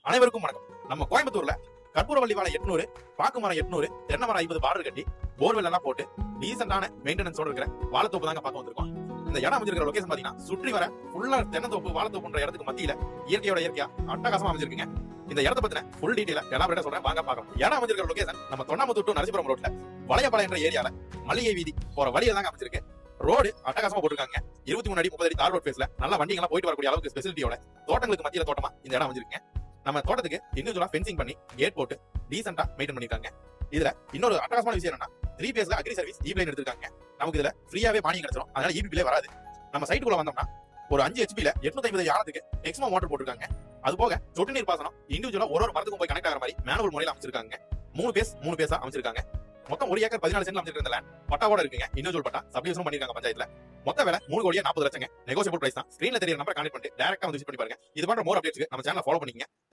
அனைவருக்கும் வணக்கம். நம்ம கோயம்புத்தூர்ல கற்பூரவள்ளி வாழை 800, பாக்கு மரம் 800, தென்னை மரம் 50 பார்டர் கட்டி போர்வெல் எல்லாம் போட்டு டீசென்டான மெயின்டெனன்ஸோட இருக்கிற வாழைத்தோப்பு தாங்க பார்க்க வந்திருக்கோம். இந்த இடம் அமைஞ்சிருக்கிற லொகேஷன் பாத்தீங்கன்னா சுற்றி வர ஃபுல்லா தென்னந்தோப்பு வாழைத்தோப்புன்ற இடத்துக்கு மத்தியில இயற்கையோட இயற்கையா அட்டகாசமா அமைஞ்சிருக்குங்க. இந்த இடத்த பத்தின ஃபுல் டீடைல எலாபரேட்டா சொல்றேன், வாங்க பார்க்கலாம். இடம் அமைஞ்சிருக்கிற லொகேஷன் நம்ம தொண்டாமுத்தூர் டு நரசிபுரம் ரோட்ல வளையபாளையம் என்ற ஏரியால மல்லிகை வீதி போற வழியில தாங்க அமைஞ்சிருக்கு. ரோடு அட்டகாசமா போட்டிருக்காங்க. 23 அடி 30 அடி தார் ரோட் பேஸ்ல நல்ல வண்டிங்க எல்லாம் போயிட்டு வரக்கூடிய அளவுக்கு ஸ்பெசிலிட்டியோட தோட்டங்களுக்கு மத்தியில தோட்டமா இந்த இடம் அமைஞ்சிருக்குங்க. நம்ம தோட்டத்துக்கு இண்டிவிஜுவலா ஃபென்சிங் பண்ணி கேட் போட்டு டீசென்ட்டா மெயின்டைன் பண்ணிருக்காங்க. இதுல இன்னொரு அட்டகாசமான விஷயம் என்னன்னா 3 பேஸ்ல அக்ரி சர்வீஸ் ஈப்ளைன் எடுத்திருக்காங்க. நமக்கு இதுல ஃப்ரீயாவே மானியம் கிடைச்சிடும். அதனால ஈபி பில்லே வராது. நம்ம சைட்டுக்குள்ள வந்தோம்னா ஒரு 5 ஹெச்பில 850 ஆழத்துக்கு எக்ஸ்மா மோட்டர் போட்டிருக்காங்க. அது போக சொட்டு நீர் பாசனம் இண்டிவிஜுவலா ஒரு மரத்துக்கும் போய் கனெக்ட் ஆகிற மாதிரி மேனுவல் முறையில அமைச்சிருக்காங்க. 3 பேஸா அமைச்சிருக்காங்க. மொத்தம் 1 ஏக்கர் 14 சென்ட்ல அமைச்சிருக்க இந்த லேண்ட் பட்டாவோட இருக்குங்க. இண்டிவிஜுவல் பட்டா சப்டிவிஷன் பண்ணிருக்காங்க பஞ்சாயத்துல. மொத்த விலை 3,40,00,000. நெகோசியபிள் பிரைஸ் தான். ஸ்கிரீன்ல தெரியற நம்பரை கான்டாக்ட் பண்ணி டைரக்டா வந்து விசிட் பண்ணி பாருங்க. இது போன்ற மோர் அப்டேட்ஸ்க்கு நம்ம சேனலை ஃபாலோ பண்ணிக்கங்க.